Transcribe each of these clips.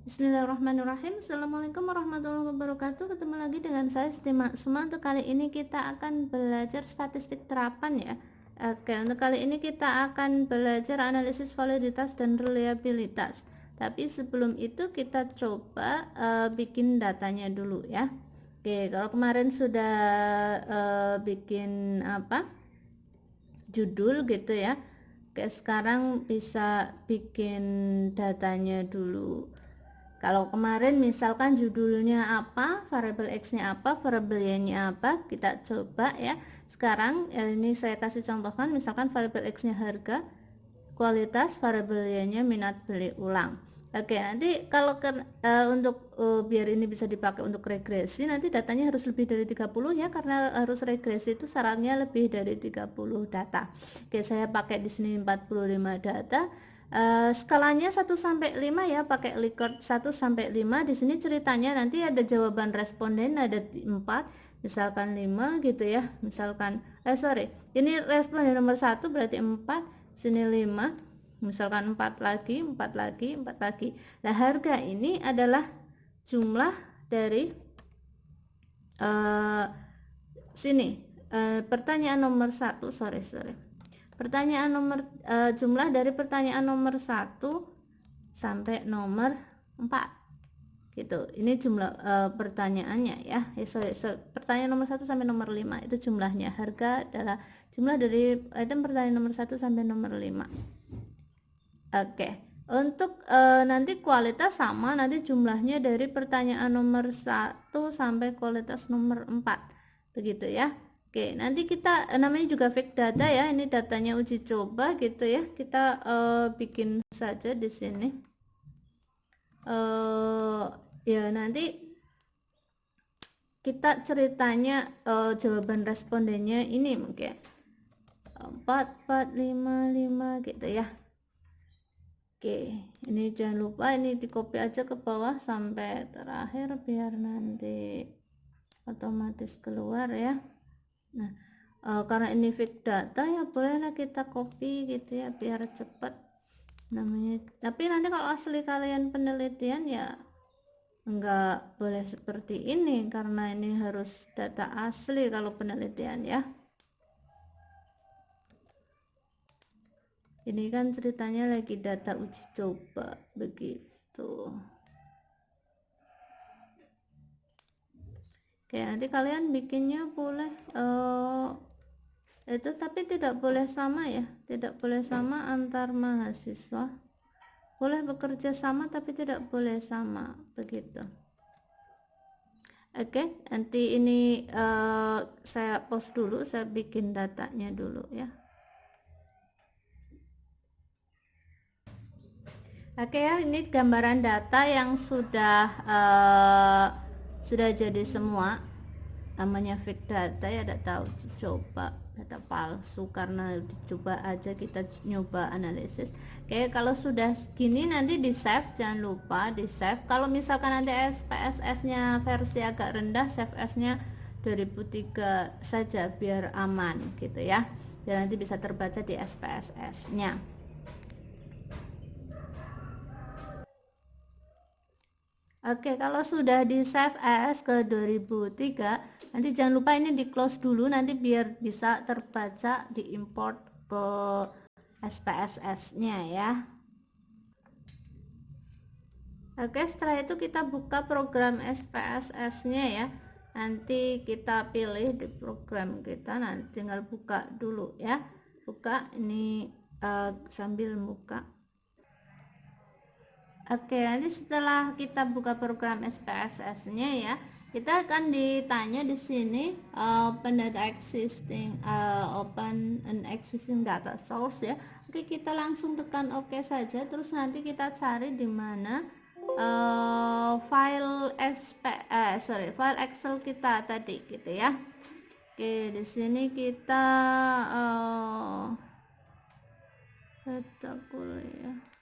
Bismillahirrahmanirrahim. Assalamualaikum warahmatullahi wabarakatuh. Ketemu lagi dengan saya Siti Maksuma. Untuk kali ini kita akan belajar statistik terapan ya. Oke, untuk kali ini kita akan belajar analisis validitas dan reliabilitas. Tapi sebelum itu kita coba bikin datanya dulu ya. Oke, kalau kemarin sudah bikin judul gitu ya. Oke, sekarang bisa bikin datanya dulu. Kalau kemarin misalkan judulnya apa, variabel x-nya apa, variabel y-nya apa, kita coba ya. Sekarang ini saya kasih contohkan, misalkan variabel x-nya harga, kualitas, variabel y-nya minat beli ulang. Oke, nanti kalau untuk biar ini bisa dipakai untuk regresi, nanti datanya harus lebih dari 30 ya, karena harus regresi itu syaratnya lebih dari 30 data. Oke, saya pakai di sini 45 data. Skalanya 1 sampai 5 ya, pakai Likert 1 sampai 5. Di sini ceritanya nanti ada jawaban responden ada 4, misalkan 5 gitu ya. Misalkan ini responden nomor 1 berarti 4, sini 5, misalkan 4 lagi, 4 lagi, 4 lagi. Nah, harga ini adalah jumlah dari sini pertanyaan nomor 1, pertanyaan nomor jumlah dari pertanyaan nomor 1 sampai nomor 4 gitu. Ini jumlah pertanyaannya ya. Pertanyaan nomor 1 sampai nomor 5 itu jumlahnya. Harga adalah jumlah dari item pertanyaan nomor 1 sampai nomor 5. Oke, untuk nanti kualitas sama, nanti jumlahnya dari pertanyaan nomor 1 sampai kualitas nomor 4 begitu ya. Oke, nanti kita namanya juga fake data ya, ini datanya uji coba gitu ya. Kita bikin saja di sini ya, nanti kita ceritanya jawaban respondennya ini mungkin 4455 gitu ya. Oke, ini jangan lupa ini di copy aja ke bawah sampai terakhir biar nanti otomatis keluar ya. Nah, karena ini fake data ya bolehlah kita copy gitu ya biar cepat namanya. Tapi nanti kalau asli kalian penelitian ya enggak boleh seperti ini, karena ini harus data asli kalau penelitian ya. Ini kan ceritanya lagi data uji coba begitu. Oke, nanti kalian bikinnya boleh itu, tapi tidak boleh sama ya, tidak boleh sama antar mahasiswa. Boleh bekerja sama tapi tidak boleh sama begitu. Oke, nanti ini saya post dulu, saya bikin datanya dulu ya. Oke ya, ini gambaran data yang sudah jadi semua. Namanya fake data ya, data uji coba, data palsu karena dicoba aja, kita nyoba analisis. Oke, kalau sudah segini nanti di save, jangan lupa di save. Kalau misalkan nanti SPSS nya versi agak rendah, save S nya 2003 saja biar aman gitu ya, biar nanti bisa terbaca di SPSS nya. Oke, kalau sudah di save as ke 2003, nanti jangan lupa ini di close dulu, nanti biar bisa terbaca, di import ke SPSS-nya ya. Oke, setelah itu kita buka program SPSS-nya ya. Nanti kita pilih di program kita, nanti tinggal buka dulu ya. Buka ini sambil buka. Oke, nanti setelah kita buka program SPSS-nya ya, kita akan ditanya di sini open data existing, open an existing data source ya. Oke, kita langsung tekan oke saja, terus nanti kita cari di mana file file Excel kita tadi gitu ya. Oke, di sini kita data kuliah.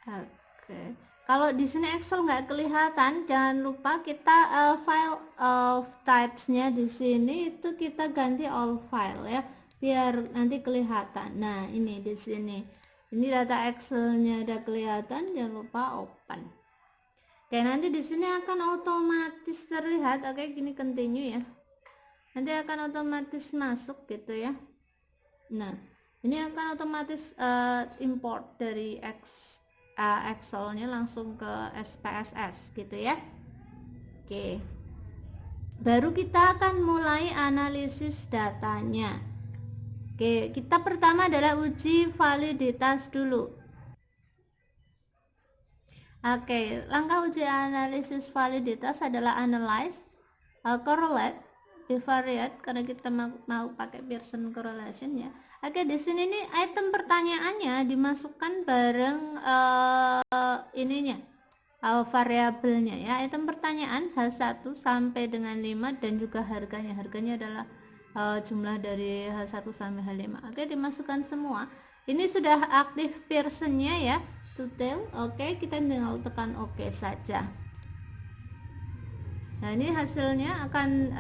Oke, Kalau di sini Excel nggak kelihatan, jangan lupa kita file of types-nya di sini itu kita ganti all file ya, biar nanti kelihatan. Nah, ini di sini. Ini data Excel-nya udah kelihatan, jangan lupa open. Oke, nanti di sini akan otomatis terlihat. Oke, gini continue ya. Nanti akan otomatis masuk gitu ya. Nah, ini akan otomatis import dari Excel-nya langsung ke SPSS gitu ya. Oke, baru kita akan mulai analisis datanya. Oke, kita pertama adalah uji validitas dulu. Oke, langkah uji analisis validitas adalah analyze, correlate, bivariate, karena kita mau pakai Pearson correlation ya. Oke, di sini nih item pertanyaannya dimasukkan bareng ininya, variabelnya ya. Item pertanyaan H1 sampai dengan 5 dan juga harganya. Harganya adalah jumlah dari H1 sampai H5. Oke, dimasukkan semua. Ini sudah aktif Pearsonnya ya, detail. Oke, kita tinggal tekan oke saja. Nah, ini hasilnya akan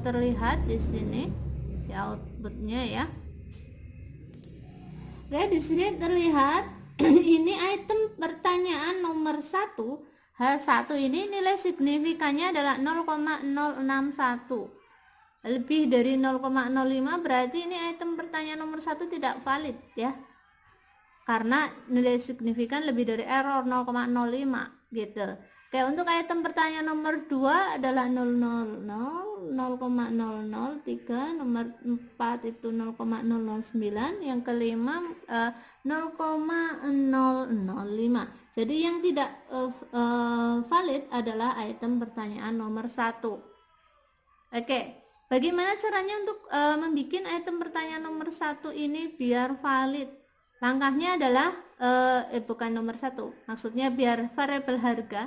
terlihat di sini di outputnya ya. Oke, di sini terlihat ini item pertanyaan nomor 1 H1 ini nilai signifikannya adalah 0,061. Lebih dari 0,05 berarti ini item pertanyaan nomor 1 tidak valid ya. Karena nilai signifikan lebih dari error 0,05 gitu. Oke, untuk item pertanyaan nomor 2 adalah 000, 0,003, nomor 4 itu 0,009, yang kelima 0,005. Jadi yang tidak valid adalah item pertanyaan nomor 1. Oke, bagaimana caranya untuk membuat item pertanyaan nomor 1 ini biar valid? Langkahnya adalah bukan nomor 1, maksudnya biar variabel harga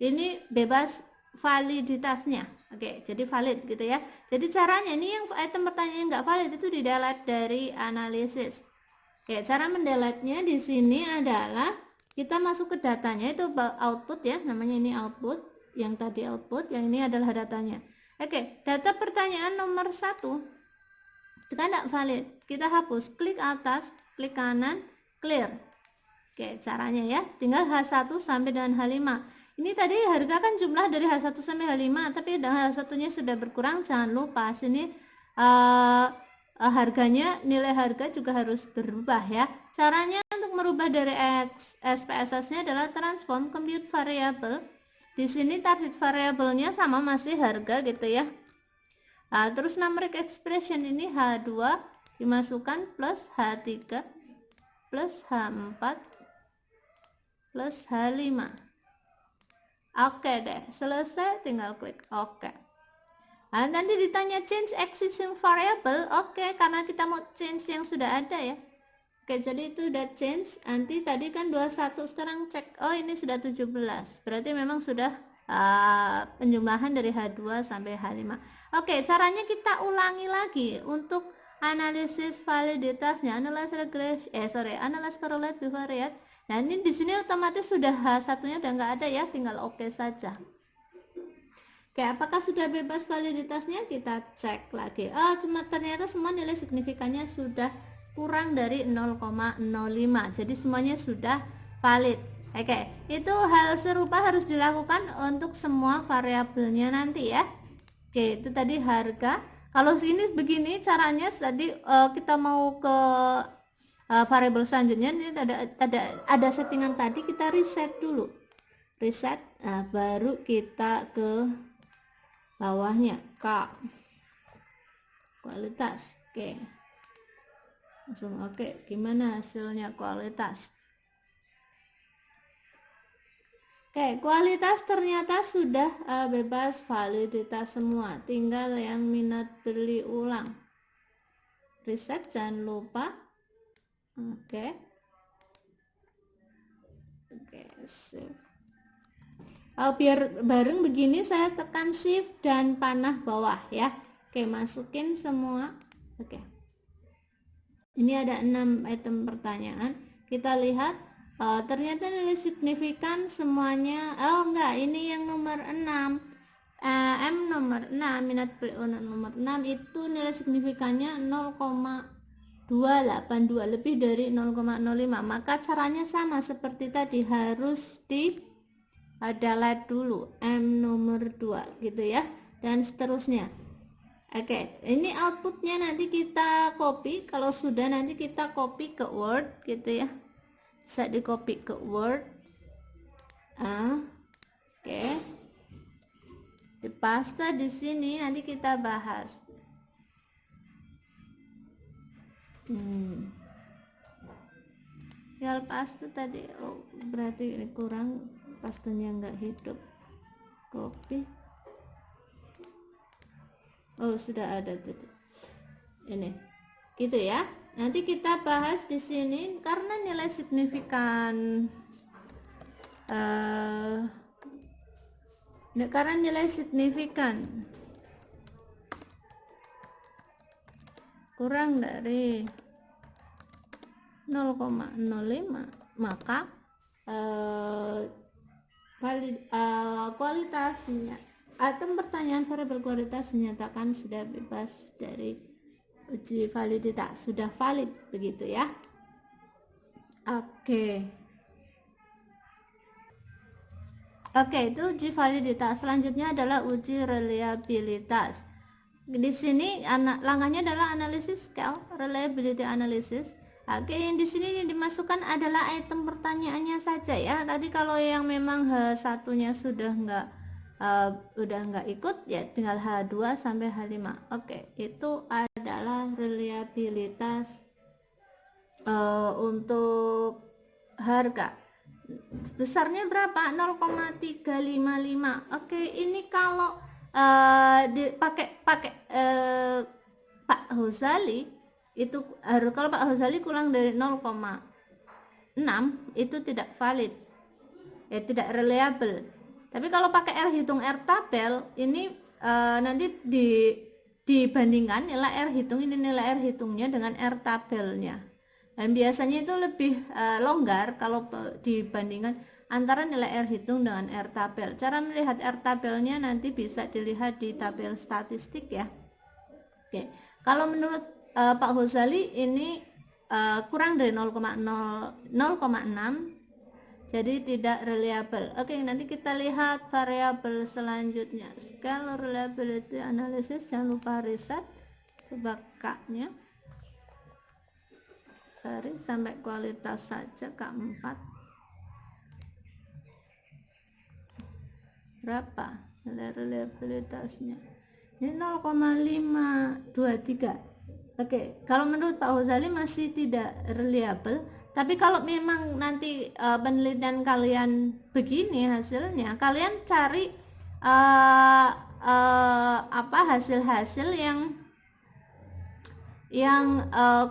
ini bebas validitasnya. Oke, jadi valid gitu ya. Jadi caranya ini yang item pertanyaan nggak valid itu di delete dari analisis. Oke, cara mendelete-nya di sini adalah kita masuk ke datanya, itu output ya, namanya ini output. Yang tadi output, yang ini adalah datanya. Oke, data pertanyaan nomor 1 kita tidak valid, kita hapus, klik atas, klik kanan, clear. Oke, caranya ya, tinggal H1 sampai dengan H5. Ini tadi harga kan jumlah dari H1 sampai H5, tapi H1-nya sudah berkurang, jangan lupa sini harganya, nilai harga juga harus berubah ya. Caranya untuk merubah dari SPSS-nya adalah transform compute variable. Di sini target variabelnya sama, masih harga gitu ya. Terus numeric expression ini H2 dimasukkan plus H3 plus H4 plus H5. Oke deh, selesai, tinggal klik oke. Nanti ditanya change existing variable. Oke, karena kita mau change yang sudah ada ya. Oke, jadi itu udah change. Nanti tadi kan 21, sekarang cek, oh ini sudah 17, berarti memang sudah penjumlahan dari H2 sampai H5. Oke, caranya kita ulangi lagi untuk analisis validitasnya, analyze regression, analyze correlate bivariate. Nah, ini di sini otomatis sudah H1-nya udah nggak ada ya, tinggal oke saja. Oke, apakah sudah bebas validitasnya? Kita cek lagi. Ternyata semua nilai signifikannya sudah kurang dari 0,05. Jadi semuanya sudah valid. Oke, itu hal serupa harus dilakukan untuk semua variabelnya nanti ya. Oke, itu tadi harga. Kalau sini begini caranya, tadi kita mau ke variabel selanjutnya, ini ada settingan tadi, kita reset dulu, reset. Baru kita ke bawahnya K kualitas. Oke, langsung oke. Gimana hasilnya kualitas? Oke, kualitas ternyata sudah bebas validitas semua, tinggal yang minat beli ulang. Reset, jangan lupa. Oke, shift. Biar bareng begini saya tekan shift dan panah bawah ya. Oke, masukin semua. Oke, ini ada 6 item pertanyaan. Kita lihat Ternyata nilai signifikan semuanya, enggak, ini yang nomor 6, M nomor 6, minat PO nomor 6 itu nilai signifikannya 0,282, lebih dari 0,05. Maka caranya sama seperti tadi, harus di delete dulu M nomor 2 gitu ya, dan seterusnya. Oke, ini outputnya nanti kita copy. Kalau sudah, nanti kita copy ke Word gitu ya, bisa di copy ke Word. Oke, dipaste di sini, nanti kita bahas. Tinggal paste tadi. Berarti ini kurang, pastenya nggak hidup. Copy. Sudah ada tuh ini gitu ya. Nanti kita bahas di sini karena nilai signifikan kurang dari 0,05, maka kualitasnya atau pertanyaan variabel kualitas dinyatakan sudah bebas dari uji validitas, sudah valid begitu ya. Oke, itu uji validitas. Selanjutnya adalah uji reliabilitas. Di sini langkahnya adalah analisis scale, reliability analysis. Oke, yang di sini yang dimasukkan adalah item pertanyaannya saja ya. Tadi kalau yang memang H1-nya sudah nggak ikut ya, tinggal H2 sampai H5. Oke, itu adalah reliabilitas untuk harga. Besarnya berapa? 0,355. Oke, ini kalau dipakai Pak Hozali itu kalau Pak Hozali kurang dari 0,6 itu tidak valid, ya tidak reliable. Tapi kalau pakai R hitung R tabel ini nanti dibandingkan nilai R hitung, ini nilai R hitungnya dengan R tabelnya, dan biasanya itu lebih longgar kalau dibandingkan antara nilai R hitung dengan R tabel. Cara melihat R tabelnya nanti bisa dilihat di tabel statistik ya. Oke, kalau menurut Pak Hozali ini kurang dari 0,6, jadi tidak reliable. Oke, nanti kita lihat variabel selanjutnya, scale reliability analysis. Jangan lupa riset, coba K-nya sorry, sampai kualitas saja, K4 berapa nilai reliabilitasnya? Ini 0,523. Oke, kalau menurut Pak Hozali masih tidak reliable. Tapi kalau memang nanti penelitian kalian begini hasilnya, kalian cari hasil-hasil yang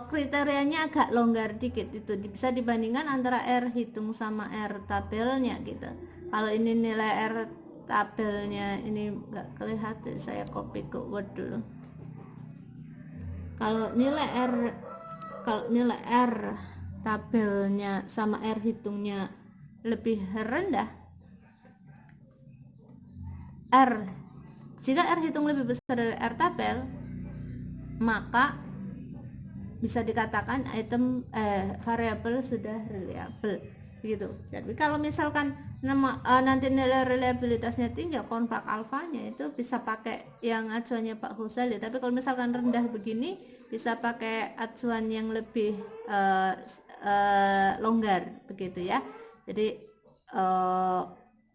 kriterianya agak longgar dikit, itu bisa dibandingkan antara R hitung sama R tabelnya gitu. Kalau ini nilai R tabelnya ini nggak kelihatan, saya copy ke Word dulu. Kalau nilai R tabelnya sama R hitungnya lebih rendah, jika R hitung lebih besar dari R tabel, maka bisa dikatakan item variabel sudah reliable gitu. Jadi kalau misalkan nanti nilai reliabilitasnya tinggi, kontak alfanya itu bisa pakai yang acuannya Pak Hozali. Tapi kalau misalkan rendah begini, bisa pakai acuan yang lebih longgar begitu ya. Jadi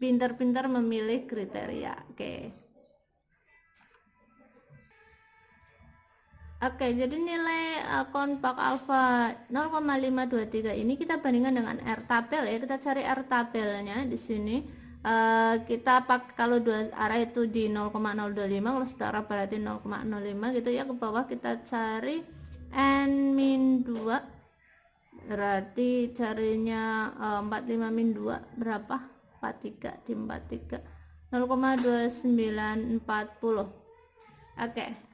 pintar-pintar memilih kriteria. Oke, jadi nilai kontak alfa 0,523 ini kita bandingkan dengan R tabel ya. Kita cari R tabelnya di sini. Kita pakai, kalau dua arah itu di 0,025, kalau satu arah berarti 0,05 gitu ya. Ke bawah kita cari N-2, berarti carinya 45-2 berapa? 43 di 43 0,2940. Oke,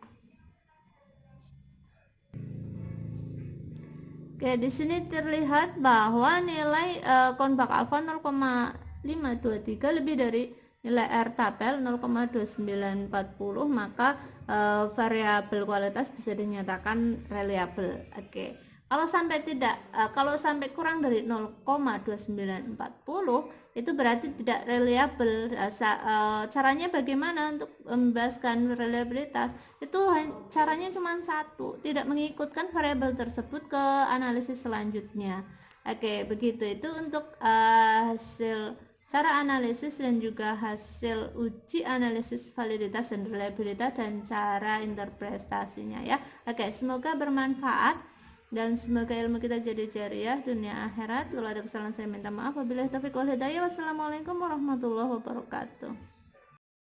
Oke, di sini terlihat bahwa nilai konbak alfa 0,523 lebih dari nilai R tabel 0,2940, maka variabel kualitas bisa dinyatakan reliable. Oke. Kalau sampai kalau sampai kurang dari 0,2940 itu berarti tidak reliable. Caranya bagaimana untuk membebaskan reliabilitas? Itu caranya cuma satu, tidak mengikutkan variabel tersebut ke analisis selanjutnya. Oke, begitu. Itu untuk hasil cara analisis dan juga hasil uji analisis validitas dan reliabilitas dan cara interpretasinya ya. Oke, semoga bermanfaat dan semoga ilmu kita jadi jariah dunia akhirat. Kalau ada kesalahan saya minta maaf. Wabillahi taufiq wal hidayah. Wassalamualaikum warahmatullahi wabarakatuh.